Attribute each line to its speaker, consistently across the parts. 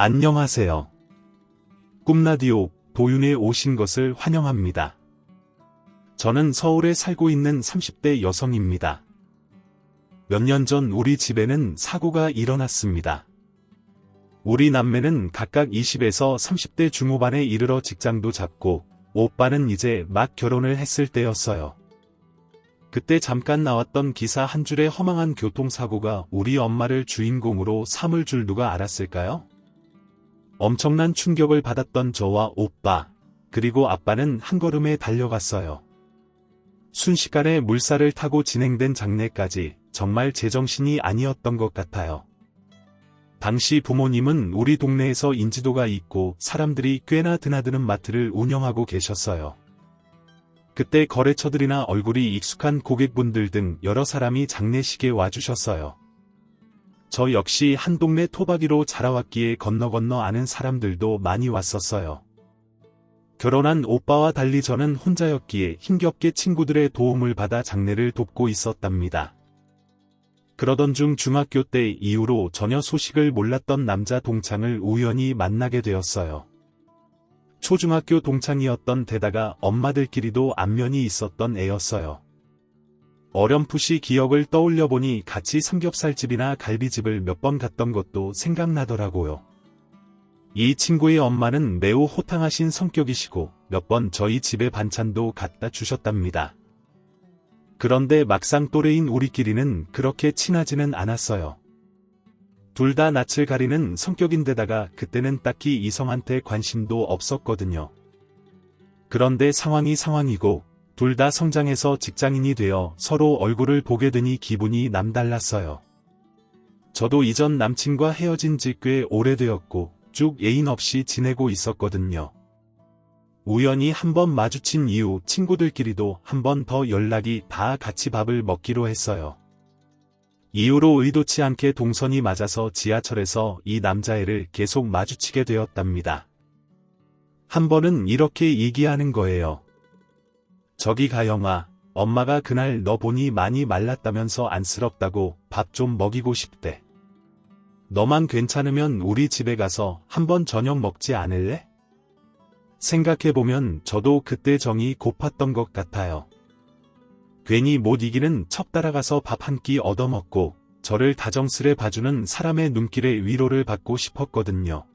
Speaker 1: 안녕하세요. 꿈라디오 도윤에 오신 것을 환영합니다. 저는 서울에 살고 있는 30대 여성입니다. 몇 년 전 우리 집에는 사고가 일어났습니다. 우리 남매는 각각 20에서 30대 중후반에 이르러 직장도 잡고 오빠는 이제 막 결혼을 했을 때였어요. 그때 잠깐 나왔던 기사 한 줄의 허망한 교통사고가 우리 엄마를 주인공으로 삼을 줄 누가 알았을까요? 엄청난 충격을 받았던 저와 오빠, 그리고 아빠는 한 걸음에 달려갔어요. 순식간에 물살을 타고 진행된 장례까지 정말 제정신이 아니었던 것 같아요. 당시 부모님은 우리 동네에서 인지도가 있고 사람들이 꽤나 드나드는 마트를 운영하고 계셨어요. 그때 거래처들이나 얼굴이 익숙한 고객분들 등 여러 사람이 장례식에 와주셨어요. 저 역시 한 동네 토박이로 자라왔기에 건너 아는 사람들도 많이 왔었어요. 결혼한 오빠와 달리 저는 혼자였기에 힘겹게 친구들의 도움을 받아 장례를 돕고 있었답니다. 그러던 중 중학교 때 이후로 전혀 소식을 몰랐던 남자 동창을 우연히 만나게 되었어요. 초중학교 동창이었던 데다가 엄마들끼리도 안면이 있었던 애였어요. 어렴풋이 기억을 떠올려보니 같이 삼겹살집이나 갈비집을 몇 번 갔던 것도 생각나더라고요. 이 친구의 엄마는 매우 호탕하신 성격이시고 몇 번 저희 집에 반찬도 갖다 주셨답니다. 그런데 막상 또래인 우리끼리는 그렇게 친하지는 않았어요. 둘 다 낯을 가리는 성격인데다가 그때는 딱히 이성한테 관심도 없었거든요. 그런데 상황이 상황이고 둘 다 성장해서 직장인이 되어 서로 얼굴을 보게 되니 기분이 남달랐어요. 저도 이전 남친과 헤어진 지 꽤 오래되었고 쭉 애인 없이 지내고 있었거든요. 우연히 한번 마주친 이후 친구들끼리도 한 번 더 연락이 닿아 같이 밥을 먹기로 했어요. 이후로 의도치 않게 동선이 맞아서 지하철에서 이 남자애를 계속 마주치게 되었답니다. 한 번은 이렇게 얘기하는 거예요. 저기 가영아, 엄마가 그날 너 보니 많이 말랐다면서 안쓰럽다고 밥 좀 먹이고 싶대. 너만 괜찮으면 우리 집에 가서 한번 저녁 먹지 않을래? 생각해보면 저도 그때 정이 고팠던 것 같아요. 괜히 못 이기는 척 따라가서 밥 한 끼 얻어먹고 저를 다정스레 봐주는 사람의 눈길에 위로를 받고 싶었거든요.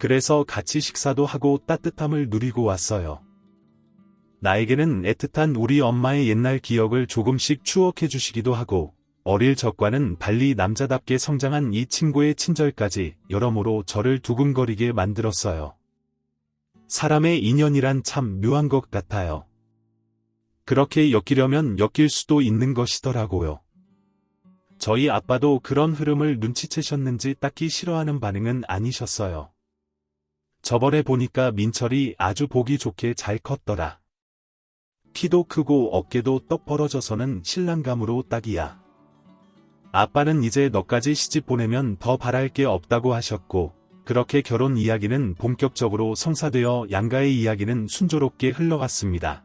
Speaker 1: 그래서 같이 식사도 하고 따뜻함을 누리고 왔어요. 나에게는 애틋한 우리 엄마의 옛날 기억을 조금씩 추억해 주시기도 하고 어릴 적과는 달리 남자답게 성장한 이 친구의 친절까지 여러모로 저를 두근거리게 만들었어요. 사람의 인연이란 참 묘한 것 같아요. 그렇게 엮이려면 엮일 수도 있는 것이더라고요. 저희 아빠도 그런 흐름을 눈치채셨는지 딱히 싫어하는 반응은 아니셨어요. 저번에 보니까 민철이 아주 보기 좋게 잘 컸더라. 키도 크고 어깨도 떡 벌어져서는 신랑감으로 딱이야. 아빠는 이제 너까지 시집 보내면 더 바랄 게 없다고 하셨고 그렇게 결혼 이야기는 본격적으로 성사되어 양가의 이야기는 순조롭게 흘러갔습니다.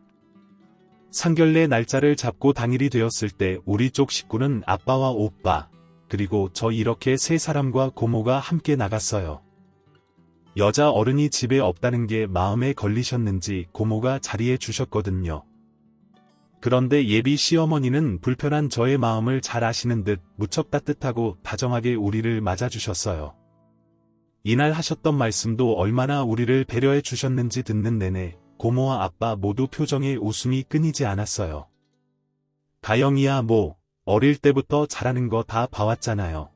Speaker 1: 상견례 날짜를 잡고 당일이 되었을 때 우리 쪽 식구는 아빠와 오빠, 그리고 저 이렇게 세 사람과 고모가 함께 나갔어요. 여자 어른이 집에 없다는 게 마음에 걸리셨는지 고모가 자리해 주셨거든요. 그런데 예비 시어머니는 불편한 저의 마음을 잘 아시는 듯 무척 따뜻하고 다정하게 우리를 맞아주셨어요. 이날 하셨던 말씀도 얼마나 우리를 배려해 주셨는지 듣는 내내 고모와 아빠 모두 표정에 웃음이 끊이지 않았어요. 가영이야 뭐 어릴 때부터 잘하는 거 다 봐왔잖아요.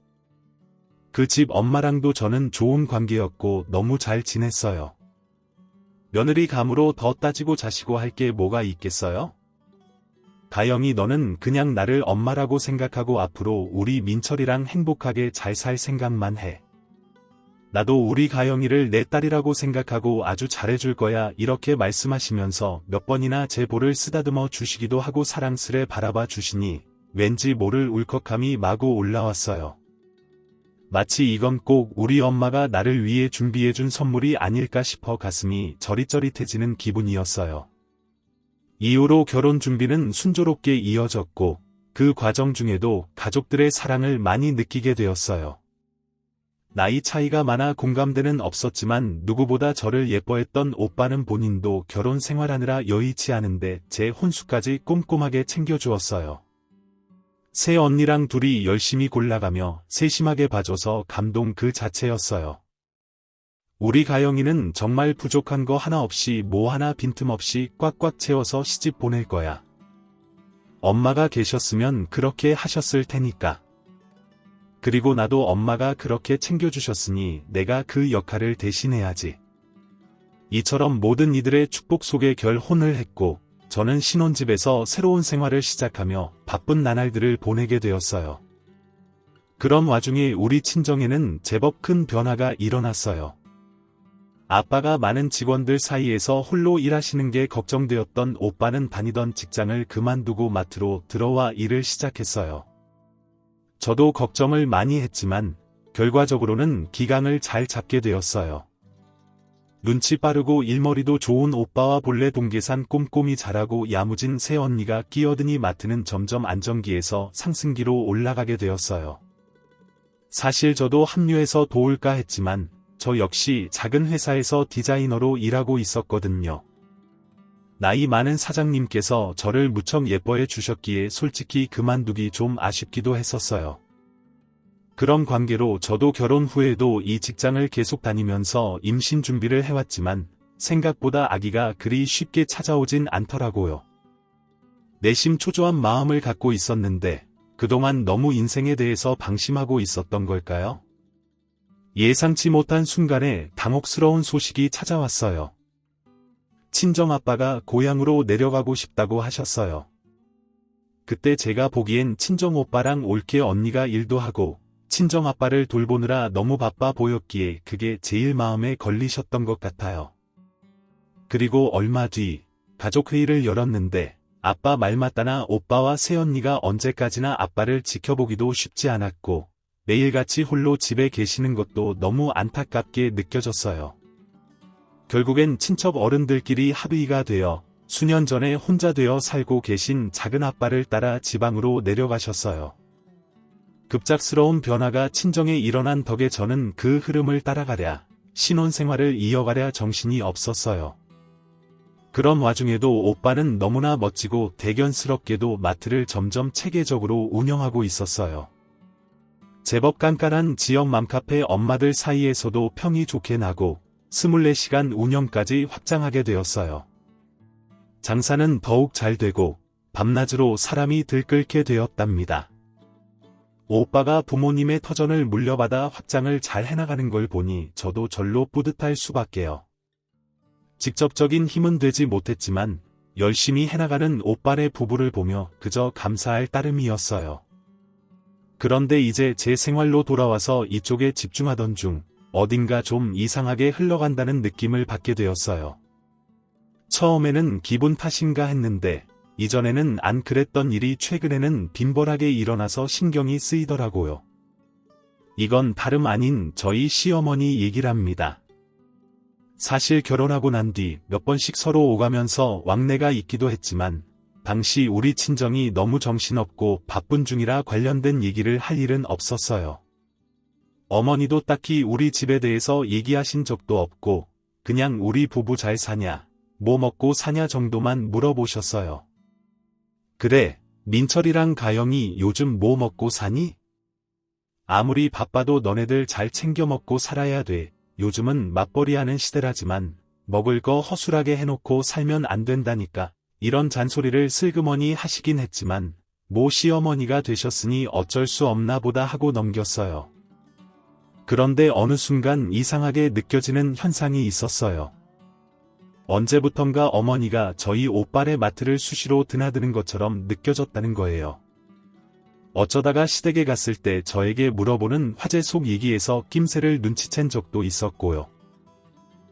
Speaker 1: 그 집 엄마랑도 저는 좋은 관계였고 너무 잘 지냈어요. 며느리 감으로 더 따지고 자시고 할 게 뭐가 있겠어요? 가영이 너는 그냥 나를 엄마라고 생각하고 앞으로 우리 민철이랑 행복하게 잘 살 생각만 해. 나도 우리 가영이를 내 딸이라고 생각하고 아주 잘해줄 거야 이렇게 말씀하시면서 몇 번이나 제 볼을 쓰다듬어 주시기도 하고 사랑스레 바라봐 주시니 왠지 모를 울컥함이 마구 올라왔어요. 마치 이건 꼭 우리 엄마가 나를 위해 준비해준 선물이 아닐까 싶어 가슴이 저릿저릿해지는 기분이었어요. 이후로 결혼 준비는 순조롭게 이어졌고 그 과정 중에도 가족들의 사랑을 많이 느끼게 되었어요. 나이 차이가 많아 공감대는 없었지만 누구보다 저를 예뻐했던 오빠는 본인도 결혼 생활하느라 여의치 않은데 제 혼수까지 꼼꼼하게 챙겨주었어요. 새 언니랑 둘이 열심히 골라가며 세심하게 봐줘서 감동 그 자체였어요. 우리 가영이는 정말 부족한 거 하나 없이 뭐 하나 빈틈없이 꽉꽉 채워서 시집 보낼 거야. 엄마가 계셨으면 그렇게 하셨을 테니까. 그리고 나도 엄마가 그렇게 챙겨주셨으니 내가 그 역할을 대신해야지. 이처럼 모든 이들의 축복 속에 결혼을 했고 저는 신혼집에서 새로운 생활을 시작하며 바쁜 나날들을 보내게 되었어요. 그런 와중에 우리 친정에는 제법 큰 변화가 일어났어요. 아빠가 많은 직원들 사이에서 홀로 일하시는 게 걱정되었던 오빠는 다니던 직장을 그만두고 마트로 들어와 일을 시작했어요. 저도 걱정을 많이 했지만 결과적으로는 기강을 잘 잡게 되었어요. 눈치 빠르고 일머리도 좋은 오빠와 본래 동계산 꼼꼼히 잘하고 야무진 새언니가 끼어드니 마트는 점점 안정기에서 상승기로 올라가게 되었어요. 사실 저도 합류해서 도울까 했지만 저 역시 작은 회사에서 디자이너로 일하고 있었거든요. 나이 많은 사장님께서 저를 무척 예뻐해 주셨기에 솔직히 그만두기 좀 아쉽기도 했었어요. 그런 관계로 저도 결혼 후에도 이 직장을 계속 다니면서 임신 준비를 해왔지만 생각보다 아기가 그리 쉽게 찾아오진 않더라고요. 내심 초조한 마음을 갖고 있었는데 그동안 너무 인생에 대해서 방심하고 있었던 걸까요? 예상치 못한 순간에 당혹스러운 소식이 찾아왔어요. 친정아빠가 고향으로 내려가고 싶다고 하셨어요. 그때 제가 보기엔 친정오빠랑 올케 언니가 일도 하고 친정아빠를 돌보느라 너무 바빠 보였기에 그게 제일 마음에 걸리셨던 것 같아요. 그리고 얼마 뒤 가족회의를 열었는데 아빠 말 맞다나 오빠와 새언니가 언제까지나 아빠를 지켜보기도 쉽지 않았고 매일같이 홀로 집에 계시는 것도 너무 안타깝게 느껴졌어요. 결국엔 친척 어른들끼리 합의가 되어 수년 전에 혼자 되어 살고 계신 작은 아빠를 따라 지방으로 내려가셨어요. 급작스러운 변화가 친정에 일어난 덕에 저는 그 흐름을 따라가랴, 신혼생활을 이어가랴 정신이 없었어요. 그런 와중에도 오빠는 너무나 멋지고 대견스럽게도 마트를 점점 체계적으로 운영하고 있었어요. 제법 깐깐한 지역 맘카페 엄마들 사이에서도 평이 좋게 나고 24시간 운영까지 확장하게 되었어요. 장사는 더욱 잘 되고 밤낮으로 사람이 들끓게 되었답니다. 오빠가 부모님의 터전을 물려받아 확장을 잘 해나가는 걸 보니 저도 절로 뿌듯할 수밖에요. 직접적인 힘은 되지 못했지만 열심히 해나가는 오빠네 부부를 보며 그저 감사할 따름이었어요. 그런데 이제 제 생활로 돌아와서 이쪽에 집중하던 중 어딘가 좀 이상하게 흘러간다는 느낌을 받게 되었어요. 처음에는 기분 탓인가 했는데 이전에는 안 그랬던 일이 최근에는 빈번하게 일어나서 신경이 쓰이더라고요. 이건 다름 아닌 저희 시어머니 얘기랍니다. 사실 결혼하고 난 뒤 몇 번씩 서로 오가면서 왕래가 있기도 했지만 당시 우리 친정이 너무 정신없고 바쁜 중이라 관련된 얘기를 할 일은 없었어요. 어머니도 딱히 우리 집에 대해서 얘기하신 적도 없고 그냥 우리 부부 잘 사냐, 뭐 먹고 사냐 정도만 물어보셨어요. 그래, 민철이랑 가영이 요즘 뭐 먹고 사니? 아무리 바빠도 너네들 잘 챙겨 먹고 살아야 돼. 요즘은 맞벌이하는 시대라지만 먹을 거 허술하게 해놓고 살면 안 된다니까. 이런 잔소리를 슬그머니 하시긴 했지만 모 시어머니가 되셨으니 어쩔 수 없나 보다 하고 넘겼어요. 그런데 어느 순간 이상하게 느껴지는 현상이 있었어요. 언제부턴가 어머니가 저희 오빠네 마트를 수시로 드나드는 것처럼 느껴졌다는 거예요. 어쩌다가 시댁에 갔을 때 저에게 물어보는 화제 속 얘기에서 낌새를 눈치챈 적도 있었고요.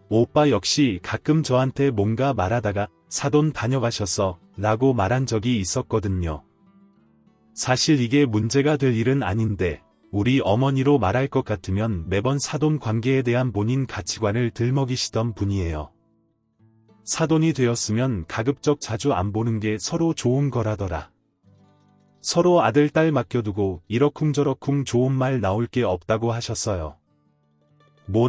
Speaker 1: 오빠 역시 가끔 저한테 뭔가 말하다가 사돈 다녀가셨어 라고 말한 적이 있었거든요. 사실 이게 문제가 될 일은 아닌데 우리 어머니로 말할 것 같으면 매번 사돈 관계에 대한 본인 가치관을 들먹이시던 분이에요. 사돈이 되었으면 가급적 자주 안 보는 게 서로 좋은 거라더라. 서로 아들 딸 맡겨두고 이러쿵저러쿵 좋은 말 나올 게 없다고 하셨어요.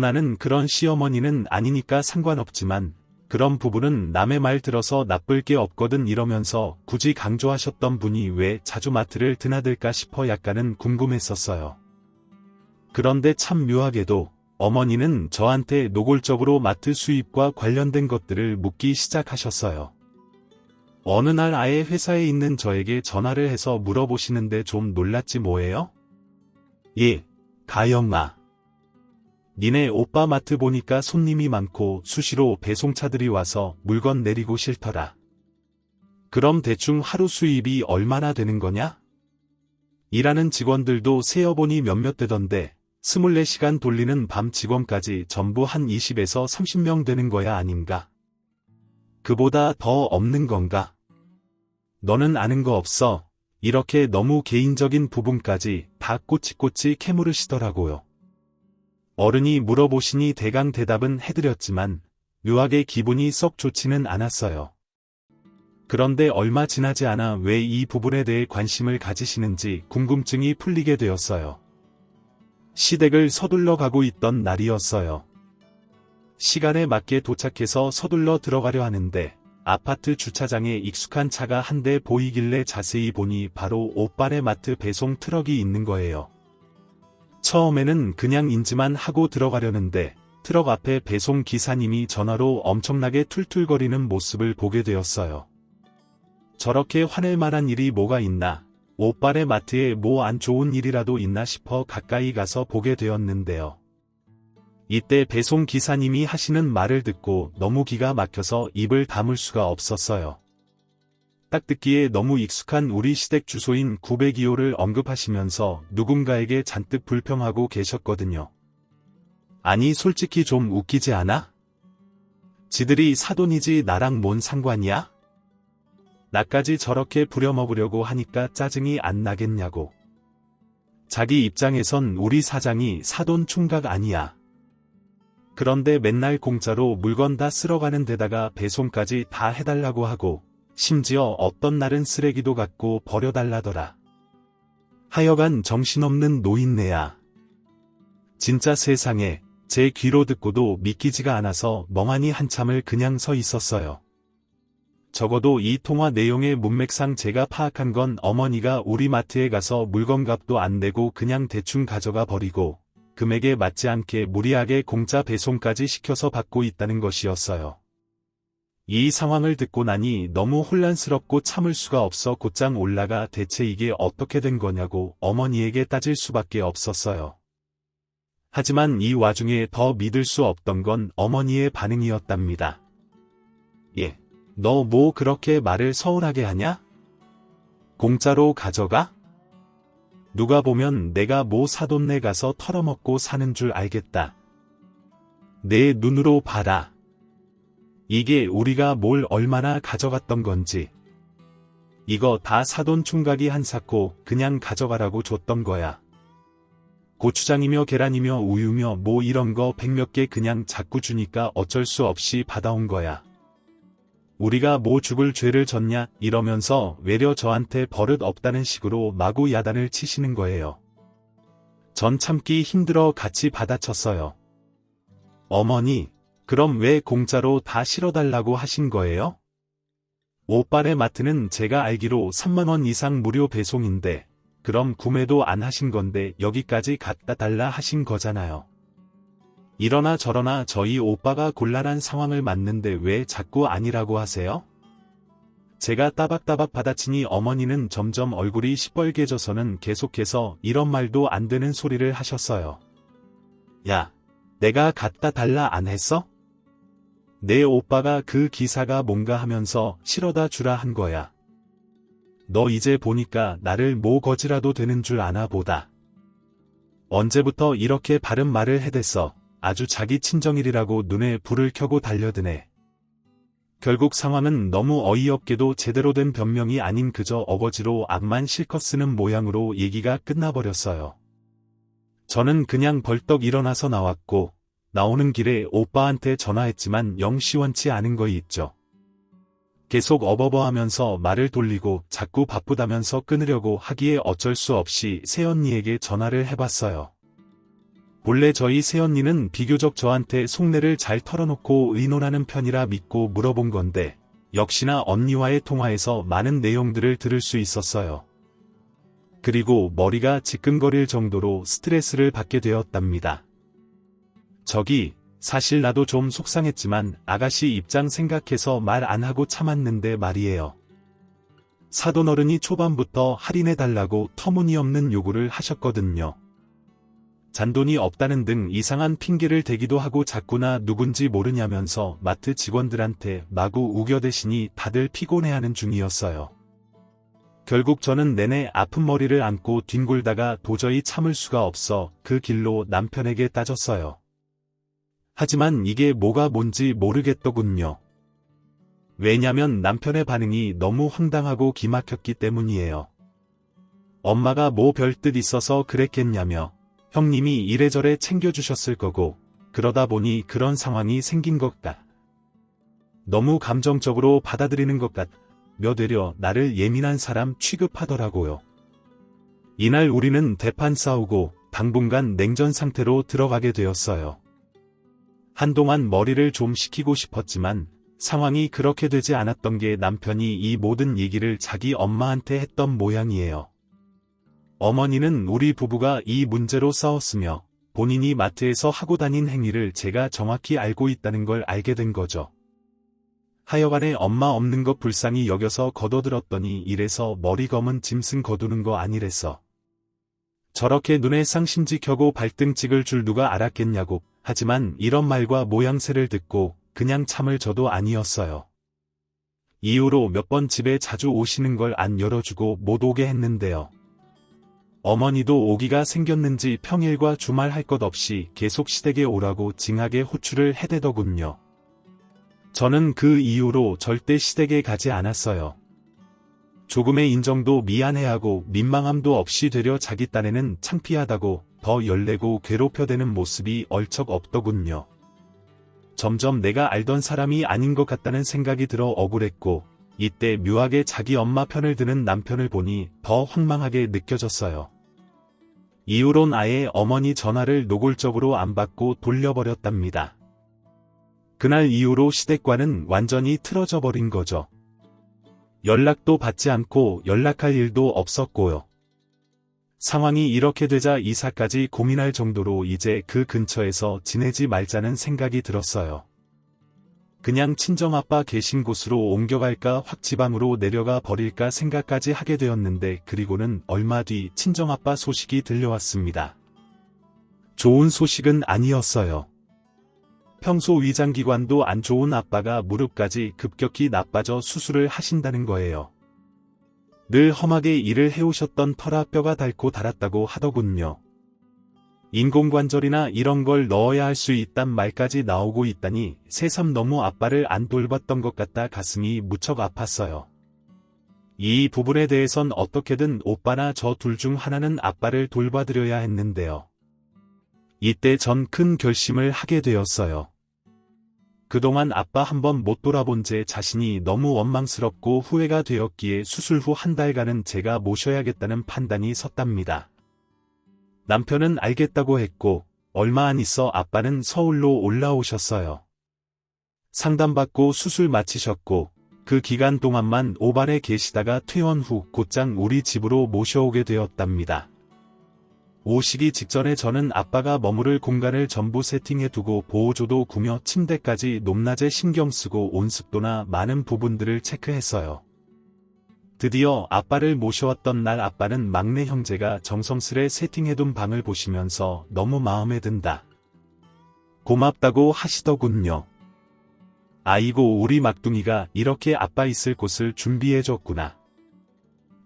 Speaker 1: 나는 그런 시어머니는 아니니까 상관없지만 그런 부부는 남의 말 들어서 나쁠 게 없거든 이러면서 굳이 강조하셨던 분이 왜 자주 마트를 드나들까 싶어 약간은 궁금했었어요. 그런데 참 묘하게도 어머니는 저한테 노골적으로 마트 수입과 관련된 것들을 묻기 시작하셨어요. 어느 날 아예 회사에 있는 저에게 전화를 해서 물어보시는데 좀 놀랐지 뭐예요? 예, 가영아. 니네 오빠 마트 보니까 손님이 많고 수시로 배송차들이 와서 물건 내리고 싫더라. 그럼 대충 하루 수입이 얼마나 되는 거냐? 일하는 직원들도 세어보니 몇몇 되던데 24시간 돌리는 밤 직원까지 전부 한 20에서 30명 되는 거야 아닌가? 그보다 더 없는 건가? 너는 아는 거 없어. 이렇게 너무 개인적인 부분까지 다 꼬치꼬치 캐물으시더라고요. 어른이 물어보시니 대강 대답은 해드렸지만 묘하게 기분이 썩 좋지는 않았어요. 그런데 얼마 지나지 않아 왜 이 부분에 대해 관심을 가지시는지 궁금증이 풀리게 되었어요. 시댁을 서둘러 가고 있던 날이었어요. 시간에 맞게 도착해서 서둘러 들어가려 하는데 아파트 주차장에 익숙한 차가 한 대 보이길래 자세히 보니 바로 오빠네 마트 배송 트럭이 있는 거예요. 처음에는 그냥 인지만 하고 들어가려는데 트럭 앞에 배송 기사님이 전화로 엄청나게 툴툴거리는 모습을 보게 되었어요. 저렇게 화낼 만한 일이 뭐가 있나, 오빠네 마트에 뭐 안 좋은 일이라도 있나 싶어 가까이 가서 보게 되었는데요. 이때 배송 기사님이 하시는 말을 듣고 너무 기가 막혀서 입을 다물 수가 없었어요. 딱 듣기에 너무 익숙한 우리 시댁 주소인 902호를 언급하시면서 누군가에게 잔뜩 불평하고 계셨거든요. 아니 솔직히 좀 웃기지 않아? 지들이 사돈이지 나랑 뭔 상관이야? 나까지 저렇게 부려먹으려고 하니까 짜증이 안 나겠냐고. 자기 입장에선 우리 사장이 사돈 총각 아니야. 그런데 맨날 공짜로 물건 다 쓸어가는 데다가 배송까지 다 해달라고 하고 심지어 어떤 날은 쓰레기도 갖고 버려달라더라. 하여간 정신없는 노인네야. 진짜 세상에, 제 귀로 듣고도 믿기지가 않아서 멍하니 한참을 그냥 서 있었어요. 적어도 이 통화 내용의 문맥상 제가 파악한 건 어머니가 우리 마트에 가서 물건값도 안 내고 그냥 대충 가져가 버리고 금액에 맞지 않게 무리하게 공짜 배송까지 시켜서 받고 있다는 것이었어요. 이 상황을 듣고 나니 너무 혼란스럽고 참을 수가 없어 곧장 올라가 대체 이게 어떻게 된 거냐고 어머니에게 따질 수밖에 없었어요. 하지만 이 와중에 더 믿을 수 없던 건 어머니의 반응이었답니다. 예, 너 뭐 그렇게 말을 서운하게 하냐? 공짜로 가져가? 누가 보면 내가 뭐 사돈네 가서 털어먹고 사는 줄 알겠다. 내 눈으로 봐라. 이게 우리가 뭘 얼마나 가져갔던 건지. 이거 다 사돈 총각이 한 삭고 그냥 가져가라고 줬던 거야. 고추장이며 계란이며 우유며 뭐 이런 거 100몇 개 그냥 자꾸 주니까 어쩔 수 없이 받아온 거야. 우리가 뭐 죽을 죄를 졌냐 이러면서 외려 저한테 버릇 없다는 식으로 마구 야단을 치시는 거예요. 전 참기 힘들어 같이 받아쳤어요. 어머니, 그럼 왜 공짜로 다 실어달라고 하신 거예요? 오빠네 마트는 제가 알기로 3만 원 이상 무료 배송인데 그럼 구매도 안 하신 건데 여기까지 갖다 달라 하신 거잖아요. 이러나 저러나 저희 오빠가 곤란한 상황을 맞는데 왜 자꾸 아니라고 하세요? 제가 따박따박 받아치니 어머니는 점점 얼굴이 시뻘개져서는 계속해서 이런 말도 안 되는 소리를 하셨어요. 야, 내가 갖다 달라 안 했어? 내 오빠가 그 기사가 뭔가 하면서 실어다 주라 한 거야. 너 이제 보니까 나를 뭐 거지라도 되는 줄 아나 보다. 언제부터 이렇게 바른 말을 해댔어. 아주 자기 친정일이라고 눈에 불을 켜고 달려드네. 결국 상황은 너무 어이없게도 제대로 된 변명이 아닌 그저 어거지로 악만 실컷 쓰는 모양으로 얘기가 끝나버렸어요. 저는 그냥 벌떡 일어나서 나왔고 나오는 길에 오빠한테 전화했지만 영 시원치 않은 거 있죠. 계속 어버버하면서 말을 돌리고 자꾸 바쁘다면서 끊으려고 하기에 어쩔 수 없이 새언니에게 전화를 해봤어요. 본래 저희 새언니는 비교적 저한테 속내를 잘 털어놓고 의논하는 편이라 믿고 물어본 건데 역시나 언니와의 통화에서 많은 내용들을 들을 수 있었어요. 그리고 머리가 지끈거릴 정도로 스트레스를 받게 되었답니다. 저기 사실 나도 좀 속상했지만 아가씨 입장 생각해서 말 안 하고 참았는데 말이에요. 사돈어른이 초반부터 할인해달라고 터무니없는 요구를 하셨거든요. 잔돈이 없다는 등 이상한 핑계를 대기도 하고 자꾸나 누군지 모르냐면서 마트 직원들한테 마구 우겨대시니 다들 피곤해하는 중이었어요. 결국 저는 내내 아픈 머리를 안고 뒹굴다가 도저히 참을 수가 없어 그 길로 남편에게 따졌어요. 하지만 이게 뭐가 뭔지 모르겠더군요. 왜냐면 남편의 반응이 너무 황당하고 기막혔기 때문이에요. 엄마가 뭐 별뜻 있어서 그랬겠냐며 형님이 이래저래 챙겨주셨을 거고 그러다 보니 그런 상황이 생긴 것 같. 너무 감정적으로 받아들이는 것 같며 되려 나를 예민한 사람 취급하더라고요. 이날 우리는 대판 싸우고 당분간 냉전 상태로 들어가게 되었어요. 한동안 머리를 좀 식히고 싶었지만 상황이 그렇게 되지 않았던 게 남편이 이 모든 얘기를 자기 엄마한테 했던 모양이에요. 어머니는 우리 부부가 이 문제로 싸웠으며 본인이 마트에서 하고 다닌 행위를 제가 정확히 알고 있다는 걸 알게 된 거죠. 하여간에 엄마 없는 것 불쌍히 여겨서 거둬들었더니 이래서 머리 검은 짐승 거두는 거 아니랬어. 저렇게 눈에 쌍심지 켜고 발등 찍을 줄 누가 알았겠냐고. 하지만 이런 말과 모양새를 듣고 그냥 참을 저도 아니었어요. 이후로 몇 번 집에 자주 오시는 걸 안 열어주고 못 오게 했는데요. 어머니도 오기가 생겼는지 평일과 주말 할 것 없이 계속 시댁에 오라고 징하게 호출을 해대더군요. 저는 그 이후로 절대 시댁에 가지 않았어요. 조금의 인정도 미안해하고 민망함도 없이 되려 자기 딴에는 창피하다고 더 열내고 괴롭혀대는 모습이 얼척 없더군요. 점점 내가 알던 사람이 아닌 것 같다는 생각이 들어 억울했고 이때 묘하게 자기 엄마 편을 드는 남편을 보니 더 황망하게 느껴졌어요. 이후론 아예 어머니 전화를 노골적으로 안 받고 돌려버렸답니다. 그날 이후로 시댁과는 완전히 틀어져 버린 거죠. 연락도 받지 않고 연락할 일도 없었고요. 상황이 이렇게 되자 이사까지 고민할 정도로 이제 그 근처에서 지내지 말자는 생각이 들었어요. 그냥 친정아빠 계신 곳으로 옮겨갈까 확 지방으로 내려가 버릴까 생각까지 하게 되었는데 그리고는 얼마 뒤 친정아빠 소식이 들려왔습니다. 좋은 소식은 아니었어요. 평소 위장기관도 안 좋은 아빠가 무릎까지 급격히 나빠져 수술을 하신다는 거예요. 늘 험하게 일을 해오셨던 터라 뼈가 닳고 닳았다고 하더군요. 인공관절이나 이런 걸 넣어야 할 수 있단 말까지 나오고 있다니 새삼 너무 아빠를 안 돌봤던 것 같다 가슴이 무척 아팠어요. 이 부분에 대해선 어떻게든 오빠나 저 둘 중 하나는 아빠를 돌봐드려야 했는데요. 이때 전 큰 결심을 하게 되었어요. 그동안 아빠 한번 못 돌아본 제 자신이 너무 원망스럽고 후회가 되었기에 수술 후 한 달간은 제가 모셔야겠다는 판단이 섰답니다. 남편은 알겠다고 했고 얼마 안 있어 아빠는 서울로 올라오셨어요. 상담받고 수술 마치셨고 그 기간 동안만 오반에 계시다가 퇴원 후 곧장 우리 집으로 모셔오게 되었답니다. 오시기 직전에 저는 아빠가 머무를 공간을 전부 세팅해두고 보호조도 구며 침대까지 높낮에 신경쓰고 온습도나 많은 부분들을 체크했어요. 드디어 아빠를 모셔왔던 날 아빠는 막내 형제가 정성스레 세팅해둔 방을 보시면서 너무 마음에 든다. 고맙다고 하시더군요. 아이고 우리 막둥이가 이렇게 아빠 있을 곳을 준비해줬구나.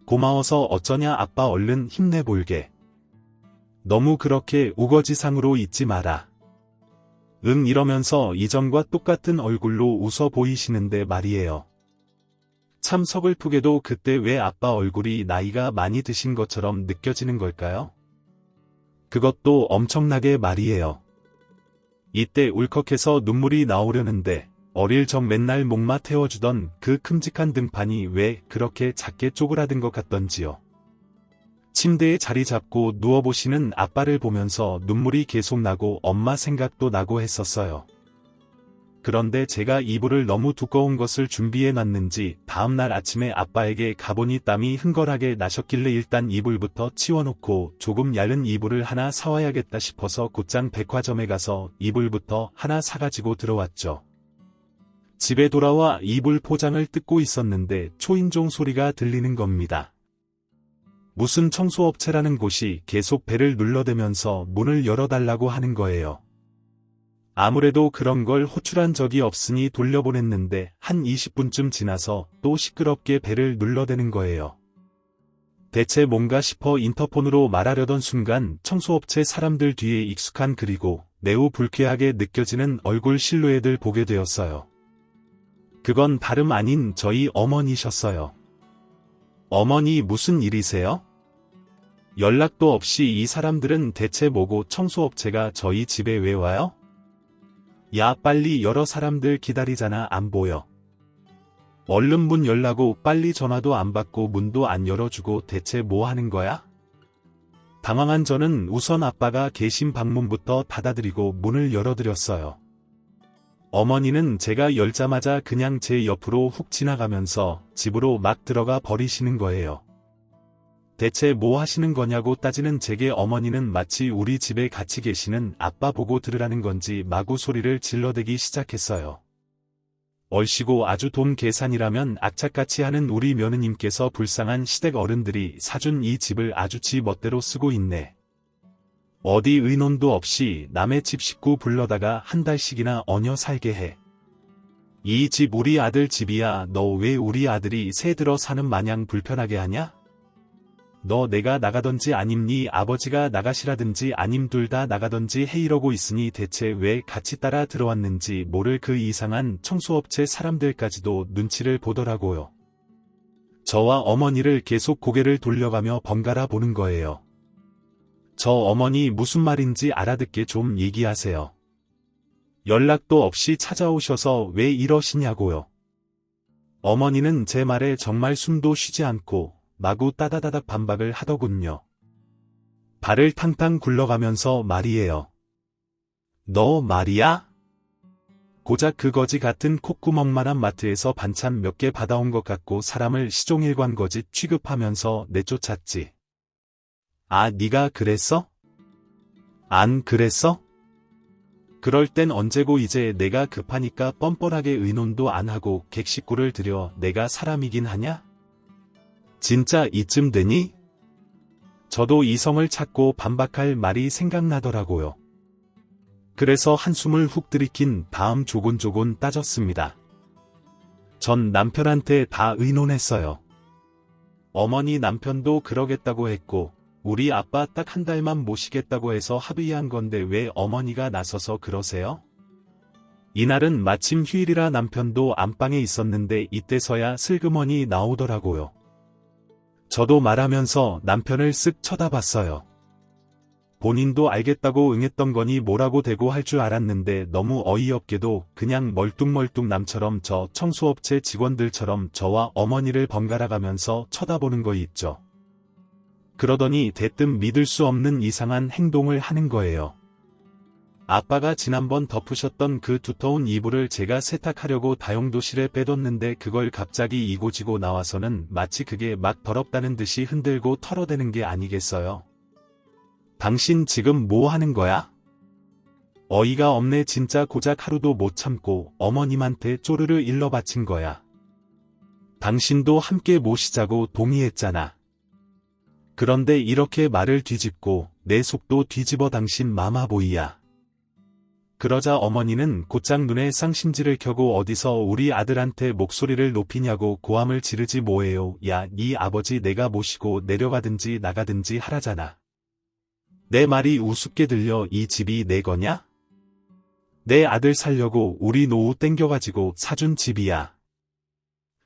Speaker 1: 고마워서 어쩌냐 아빠 얼른 힘내볼게. 너무 그렇게 우거지상으로 있지 마라. 응 이러면서 이전과 똑같은 얼굴로 웃어 보이시는데 말이에요. 참 서글프게도 그때 왜 아빠 얼굴이 나이가 많이 드신 것처럼 느껴지는 걸까요? 그것도 엄청나게 말이에요. 이때 울컥해서 눈물이 나오려는데 어릴 적 맨날 목마 태워주던 그 큼직한 등판이 왜 그렇게 작게 쪼그라든 것 같던지요. 침대에 자리 잡고 누워보시는 아빠를 보면서 눈물이 계속 나고 엄마 생각도 나고 했었어요. 그런데 제가 이불을 너무 두꺼운 것을 준비해 놨는지 다음날 아침에 아빠에게 가보니 땀이 흥건하게 나셨길래 일단 이불부터 치워놓고 조금 얇은 이불을 하나 사와야겠다 싶어서 곧장 백화점에 가서 이불부터 하나 사가지고 들어왔죠. 집에 돌아와 이불 포장을 뜯고 있었는데 초인종 소리가 들리는 겁니다. 무슨 청소업체라는 곳이 계속 벨을 눌러대면서 문을 열어달라고 하는 거예요. 아무래도 그런 걸 호출한 적이 없으니 돌려보냈는데 한 20분쯤 지나서 또 시끄럽게 벨을 눌러대는 거예요. 대체 뭔가 싶어 인터폰으로 말하려던 순간 청소업체 사람들 뒤에 익숙한 그리고 매우 불쾌하게 느껴지는 얼굴 실루엣을 보게 되었어요. 그건 다름 아닌 저희 어머니셨어요. 어머니 무슨 일이세요? 연락도 없이 이 사람들은 대체 뭐고 청소업체가 저희 집에 왜 와요? 야 빨리 열어 사람들 기다리잖아 안 보여. 얼른 문 열라고 빨리 전화도 안 받고 문도 안 열어주고 대체 뭐 하는 거야? 당황한 저는 우선 아빠가 계신 방문부터 닫아드리고 문을 열어드렸어요. 어머니는 제가 열자마자 그냥 제 옆으로 훅 지나가면서 집으로 막 들어가 버리시는 거예요. 대체 뭐 하시는 거냐고 따지는 제게 어머니는 마치 우리 집에 같이 계시는 아빠 보고 들으라는 건지 마구 소리를 질러대기 시작했어요. 얼씨고 아주 돈 계산이라면 악착같이 하는 우리 며느님께서 불쌍한 시댁 어른들이 사준 이 집을 아주 지 멋대로 쓰고 있네. 어디 의논도 없이 남의 집 식구 불러다가 한 달씩이나 얹어 살게 해. 이 집 우리 아들 집이야. 너 왜 우리 아들이 새 들어 사는 마냥 불편하게 하냐? 너 내가 나가던지 아님 네 아버지가 나가시라든지 아님 둘 다 나가던지 해 이러고 있으니 대체 왜 같이 따라 들어왔는지 모를 그 이상한 청소업체 사람들까지도 눈치를 보더라고요. 저와 어머니를 계속 고개를 돌려가며 번갈아 보는 거예요. 저 어머니 무슨 말인지 알아듣게 좀 얘기하세요. 연락도 없이 찾아오셔서 왜 이러시냐고요. 어머니는 제 말에 정말 숨도 쉬지 않고 마구 따다다닥 반박을 하더군요. 발을 탕탕 굴러가면서 말이에요. 너 말이야? 고작 그 거지 같은 콧구멍만한 마트에서 반찬 몇 개 받아온 것 같고 사람을 시종일관 거짓 취급하면서 내쫓았지. 아, 네가 그랬어? 안 그랬어? 그럴 땐 언제고 이제 내가 급하니까 뻔뻔하게 의논도 안 하고 객식구를 들여 내가 사람이긴 하냐? 진짜 이쯤 되니? 저도 이성을 찾고 반박할 말이 생각나더라고요. 그래서 한숨을 훅 들이킨 다음 조곤조곤 따졌습니다. 전 남편한테 다 의논했어요. 어머니 남편도 그러겠다고 했고 우리 아빠 딱 한 달만 모시겠다고 해서 합의한 건데 왜 어머니가 나서서 그러세요? 이날은 마침 휴일이라 남편도 안방에 있었는데 이때서야 슬그머니 나오더라고요. 저도 말하면서 남편을 쓱 쳐다봤어요. 본인도 알겠다고 응했던 거니 뭐라고 대고 할 줄 알았는데 너무 어이없게도 그냥 멀뚱멀뚱 남처럼 저 청소업체 직원들처럼 저와 어머니를 번갈아 가면서 쳐다보는 거 있죠. 그러더니 대뜸 믿을 수 없는 이상한 행동을 하는 거예요. 아빠가 지난번 덮으셨던 그 두터운 이불을 제가 세탁하려고 다용도실에 빼뒀는데 그걸 갑자기 이고지고 나와서는 마치 그게 막 더럽다는 듯이 흔들고 털어대는 게 아니겠어요? 당신 지금 뭐 하는 거야? 어이가 없네 진짜 고작 하루도 못 참고 어머님한테 쪼르르 일러 바친 거야. 당신도 함께 모시자고 동의했잖아. 그런데 이렇게 말을 뒤집고 내 속도 뒤집어 당신 마마보이야. 그러자 어머니는 곧장 눈에 쌍심지를 켜고 어디서 우리 아들한테 목소리를 높이냐고 고함을 지르지 뭐예요. 야, 네 아버지 내가 모시고 내려가든지 나가든지 하라잖아. 내 말이 우습게 들려 이 집이 내 거냐? 내 아들 살려고 우리 노후 땡겨가지고 사준 집이야.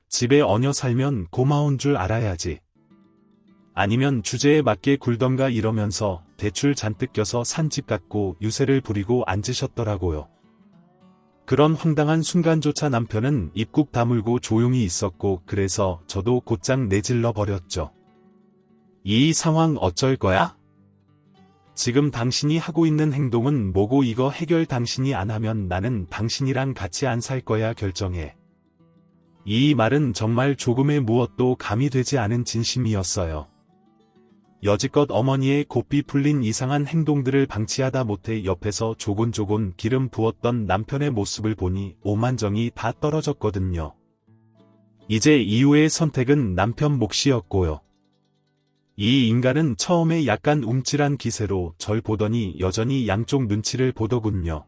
Speaker 1: 집에 얹어 살면 고마운 줄 알아야지. 아니면 주제에 맞게 굴던가 이러면서 대출 잔뜩 껴서 산 집 같고 유세를 부리고 앉으셨더라고요. 그런 황당한 순간조차 남편은 입국 다물고 조용히 있었고 그래서 저도 곧장 내질러 버렸죠. 이 상황 어쩔 거야? 지금 당신이 하고 있는 행동은 뭐고 이거 해결 당신이 안 하면 나는 당신이랑 같이 안 살 거야 결정해. 이 말은 정말 조금의 무엇도 가미되지 않은 진심이었어요. 여지껏 어머니의 고삐 풀린 이상한 행동들을 방치하다 못해 옆에서 조곤조곤 기름 부었던 남편의 모습을 보니 오만정이 다 떨어졌거든요. 이제 이후의 선택은 남편 몫이었고요. 이 인간은 처음에 약간 움찔한 기세로 절 보더니 여전히 양쪽 눈치를 보더군요.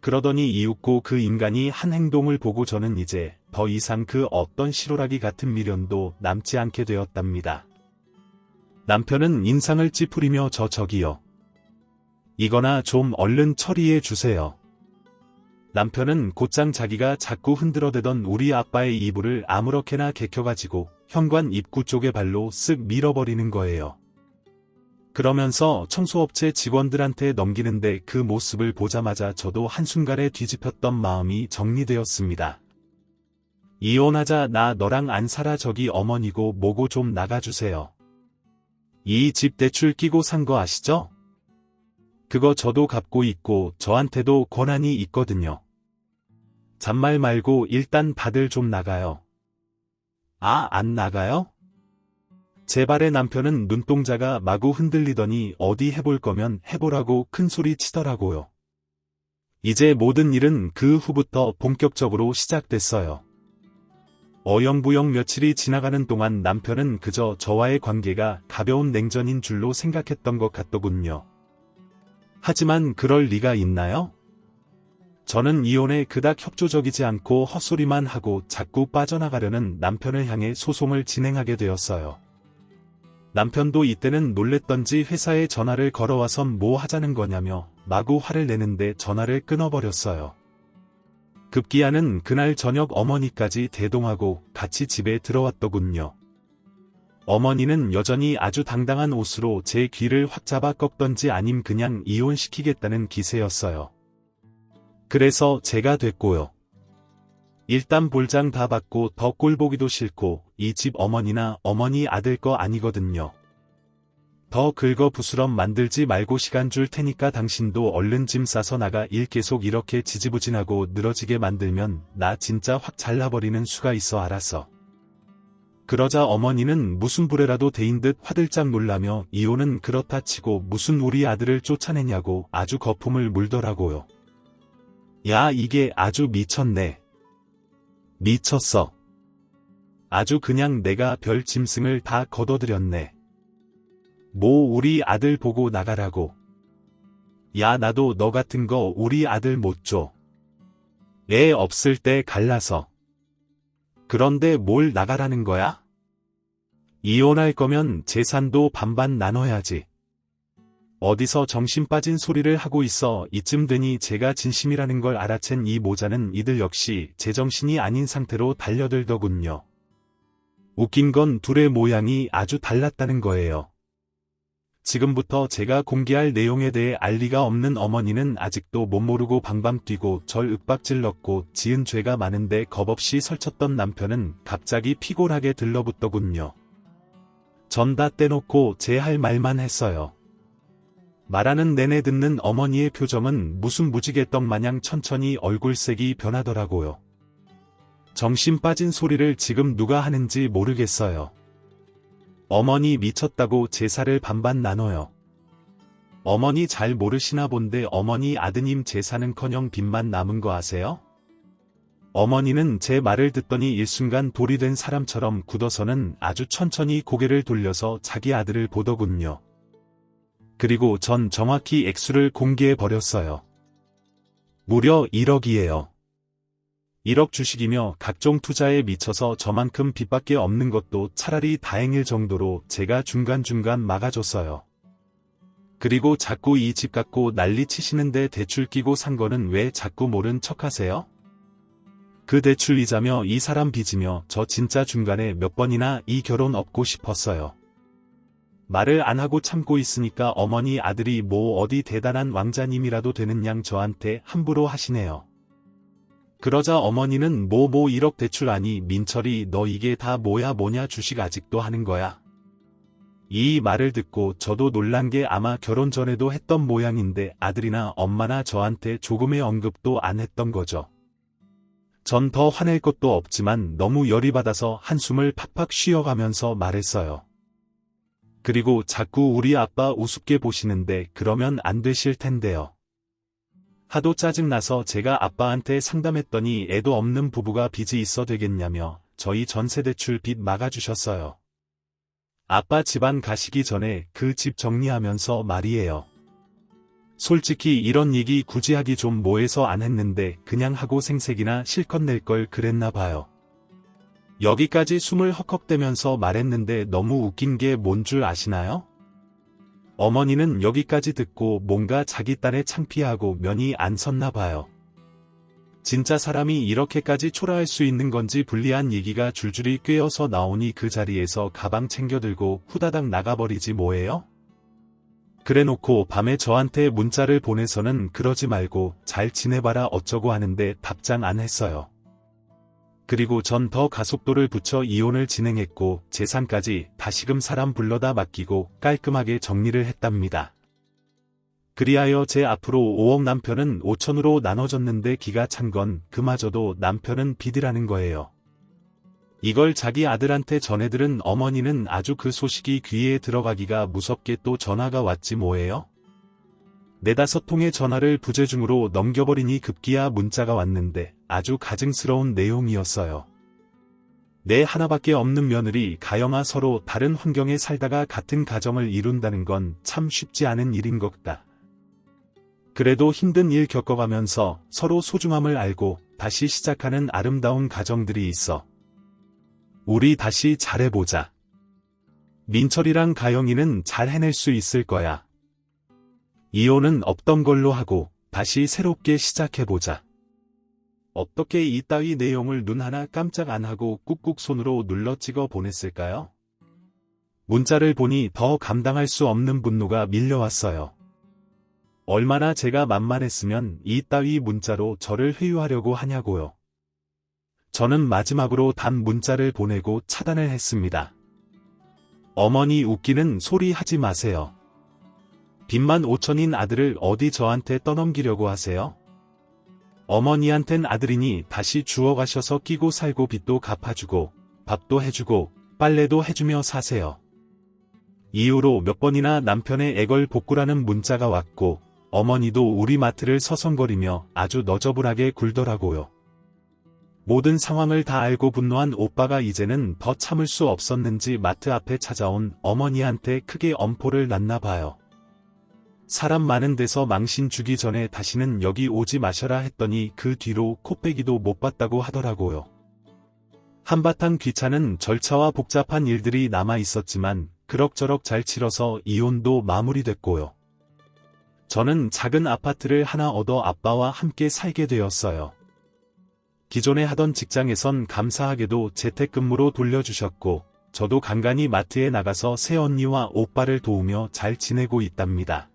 Speaker 1: 그러더니 이윽고 그 인간이 한 행동을 보고 저는 이제 더 이상 그 어떤 실오라기 같은 미련도 남지 않게 되었답니다. 남편은 인상을 찌푸리며 저기요. 이거나 좀 얼른 처리해 주세요. 남편은 곧장 자기가 자꾸 흔들어대던 우리 아빠의 이불을 아무렇게나 개켜가지고 현관 입구 쪽에 발로 쓱 밀어버리는 거예요. 그러면서 청소업체 직원들한테 넘기는데 그 모습을 보자마자 저도 한순간에 뒤집혔던 마음이 정리되었습니다. 이혼하자 나 너랑 안 살아 저기 어머니고 뭐고 좀 나가주세요. 이 집 대출 끼고 산 거 아시죠? 그거 저도 갚고 있고 저한테도 권한이 있거든요. 잔말 말고 일단 다들 좀 나가요. 아, 안 나가요? 제 발에 남편은 눈동자가 마구 흔들리더니 어디 해볼 거면 해보라고 큰 소리 치더라고요. 이제 모든 일은 그 후부터 본격적으로 시작됐어요. 어영부영 며칠이 지나가는 동안 남편은 그저 저와의 관계가 가벼운 냉전인 줄로 생각했던 것 같더군요. 하지만 그럴 리가 있나요? 저는 이혼에 그닥 협조적이지 않고 헛소리만 하고 자꾸 빠져나가려는 남편을 향해 소송을 진행하게 되었어요. 남편도 이때는 놀랬던지 회사에 전화를 걸어와선 뭐 하자는 거냐며 마구 화를 내는데 전화를 끊어버렸어요. 급기야는 그날 저녁 어머니까지 대동하고 같이 집에 들어왔더군요. 어머니는 여전히 아주 당당한 옷으로 제 귀를 확 잡아 꺾던지 아님 그냥 이혼시키겠다는 기세였어요. 그래서 제가 됐고요. 일단 볼장 다 받고 더 꼴보기도 싫고 이 집 어머니나 어머니 아들 거 아니거든요. 더 긁어 부스럼 만들지 말고 시간 줄 테니까 당신도 얼른 짐 싸서 나가. 일 계속 이렇게 지지부진하고 늘어지게 만들면 나 진짜 확 잘라버리는 수가 있어 알았어. 그러자 어머니는 무슨 불에라도 데인 듯 화들짝 놀라며 이혼은 그렇다 치고 무슨 우리 아들을 쫓아내냐고 아주 거품을 물더라고요. 야 이게 아주 미쳤네. 미쳤어. 아주 그냥 내가 별 짐승을 다 거둬들였네. 뭐 우리 아들 보고 나가라고. 야 나도 너 같은 거 우리 아들 못 줘. 애 없을 때 갈라서. 그런데 뭘 나가라는 거야? 이혼할 거면 재산도 반반 나눠야지. 어디서 정신 빠진 소리를 하고 있어. 이쯤 되니 제가 진심이라는 걸 알아챈 이 모자는 이들 역시 제정신이 아닌 상태로 달려들더군요. 웃긴 건 둘의 모양이 아주 달랐다는 거예요. 지금부터 제가 공개할 내용에 대해 알 리가 없는 어머니는 아직도 못 모르고 방방 뛰고 절 윽박질렀고 지은 죄가 많은데 겁없이 설쳤던 남편은 갑자기 피곤하게 들러붙더군요. 전 다 떼놓고 제 할 말만 했어요. 말하는 내내 듣는 어머니의 표정은 무슨 무지개떡 마냥 천천히 얼굴색이 변하더라고요. 정신 빠진 소리를 지금 누가 하는지 모르겠어요. 어머니 미쳤다고 재산을 반반 나눠요. 어머니 잘 모르시나 본데 어머니 아드님 재산은커녕 빚만 남은 거 아세요? 어머니는 제 말을 듣더니 일순간 돌이 된 사람처럼 굳어서는 아주 천천히 고개를 돌려서 자기 아들을 보더군요. 그리고 전 정확히 액수를 공개해버렸어요. 무려 1억이에요. 1억 주식이며 각종 투자에 미쳐서 저만큼 빚밖에 없는 것도 차라리 다행일 정도로 제가 중간중간 막아줬어요. 그리고 자꾸 이 집 갖고 난리 치시는데 대출 끼고 산 거는 왜 자꾸 모른 척 하세요? 그 대출 이자며 이 사람 빚이며 저 진짜 중간에 몇 번이나 이 결혼 업고 싶었어요. 말을 안 하고 참고 있으니까 어머니 아들이 뭐 어디 대단한 왕자님이라도 되는 양 저한테 함부로 하시네요. 그러자 어머니는 뭐 1억 대출 아니 민철이 너 이게 다 뭐냐 주식 아직도 하는 거야? 이 말을 듣고 저도 놀란 게 아마 결혼 전에도 했던 모양인데 아들이나 엄마나 저한테 조금의 언급도 안 했던 거죠. 전 더 화낼 것도 없지만 너무 열이 받아서 한숨을 팍팍 쉬어가면서 말했어요. 그리고 자꾸 우리 아빠 우습게 보시는데 그러면 안 되실 텐데요. 하도 짜증나서 제가 아빠한테 상담했더니 애도 없는 부부가 빚이 있어 되겠냐며 저희 전세대출 빚 막아주셨어요. 아빠 집안 가시기 전에 그 집 정리하면서 말이에요. 솔직히 이런 얘기 굳이 하기 좀 뭐해서 안 했는데 그냥 하고 생색이나 실컷 낼 걸 그랬나 봐요. 여기까지 숨을 헉헉대면서 말했는데 너무 웃긴 게 뭔 줄 아시나요? 어머니는 여기까지 듣고 뭔가 자기 딸의 창피하고 면이 안 섰나 봐요. 진짜 사람이 이렇게까지 초라할 수 있는 건지 불리한 얘기가 줄줄이 꿰어서 나오니 그 자리에서 가방 챙겨 들고 후다닥 나가버리지 뭐예요? 그래놓고 밤에 저한테 문자를 보내서는 그러지 말고 잘 지내봐라 어쩌고 하는데 답장 안 했어요. 그리고 전 더 가속도를 붙여 이혼을 진행했고 재산까지 다시금 사람 불러다 맡기고 깔끔하게 정리를 했답니다. 그리하여 제 앞으로 5억 남편은 5천으로 나눠졌는데 기가 찬 건 그마저도 남편은 빚이라는 거예요. 이걸 자기 아들한테 전해들은 어머니는 아주 그 소식이 귀에 들어가기가 무섭게 또 전화가 왔지 뭐예요? 4-5통의 전화를 부재중으로 넘겨버리니 급기야 문자가 왔는데 아주 가증스러운 내용이었어요. 내 하나밖에 없는 며느리 가영아 서로 다른 환경에 살다가 같은 가정을 이룬다는 건 참 쉽지 않은 일인 것 같다. 그래도 힘든 일 겪어가면서 서로 소중함을 알고 다시 시작하는 아름다운 가정들이 있어. 우리 다시 잘해보자. 민철이랑 가영이는 잘 해낼 수 있을 거야. 이혼은 없던 걸로 하고 다시 새롭게 시작해보자. 어떻게 이따위 내용을 눈 하나 깜짝 안 하고 꾹꾹 손으로 눌러 찍어 보냈을까요? 문자를 보니 더 감당할 수 없는 분노가 밀려왔어요. 얼마나 제가 만만했으면 이따위 문자로 저를 회유하려고 하냐고요. 저는 마지막으로 단 문자를 보내고 차단을 했습니다. 어머니 웃기는 소리 하지 마세요. 빚만 5천인 아들을 어디 저한테 떠넘기려고 하세요? 어머니한텐 아들이니 다시 주워가셔서 끼고 살고 빚도 갚아주고 밥도 해주고 빨래도 해주며 사세요. 이후로 몇 번이나 남편의 애걸 복구라는 문자가 왔고 어머니도 우리 마트를 서성거리며 아주 너저분하게 굴더라고요. 모든 상황을 다 알고 분노한 오빠가 이제는 더 참을 수 없었는지 마트 앞에 찾아온 어머니한테 크게 엄포를 놨나 봐요. 사람 많은 데서 망신 주기 전에 다시는 여기 오지 마셔라 했더니 그 뒤로 코빼기도 못 봤다고 하더라고요. 한바탕 귀찮은 절차와 복잡한 일들이 남아 있었지만 그럭저럭 잘 치러서 이혼도 마무리됐고요. 저는 작은 아파트를 하나 얻어 아빠와 함께 살게 되었어요. 기존에 하던 직장에선 감사하게도 재택근무로 돌려주셨고 저도 간간히 마트에 나가서 새언니와 오빠를 도우며 잘 지내고 있답니다.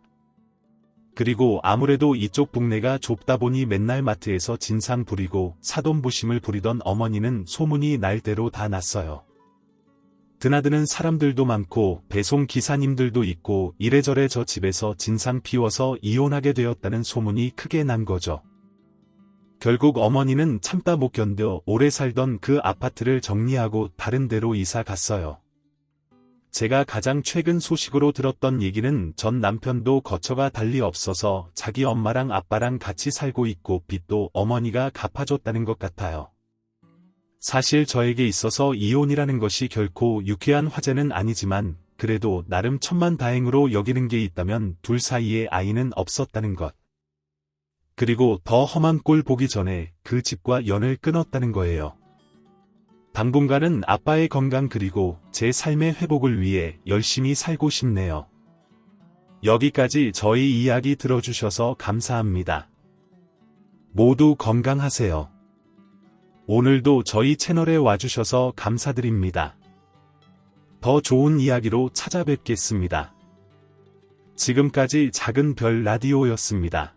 Speaker 1: 그리고 아무래도 이쪽 동네가 좁다 보니 맨날 마트에서 진상 부리고 사돈부심을 부리던 어머니는 소문이 날 대로 다 났어요. 드나드는 사람들도 많고 배송 기사님들도 있고 이래저래 저 집에서 진상 피워서 이혼하게 되었다는 소문이 크게 난 거죠. 결국 어머니는 참다 못 견뎌 오래 살던 그 아파트를 정리하고 다른 데로 이사 갔어요. 제가 가장 최근 소식으로 들었던 얘기는 전 남편도 거처가 달리 없어서 자기 엄마랑 아빠랑 같이 살고 있고 빚도 어머니가 갚아줬다는 것 같아요. 사실 저에게 있어서 이혼이라는 것이 결코 유쾌한 화제는 아니지만 그래도 나름 천만다행으로 여기는 게 있다면 둘 사이에 아이는 없었다는 것. 그리고 더 험한 꼴 보기 전에 그 집과 연을 끊었다는 거예요. 당분간은 아빠의 건강 그리고 제 삶의 회복을 위해 열심히 살고 싶네요. 여기까지 저희 이야기 들어주셔서 감사합니다. 모두 건강하세요. 오늘도 저희 채널에 와주셔서 감사드립니다. 더 좋은 이야기로 찾아뵙겠습니다. 지금까지 작은 별 라디오였습니다.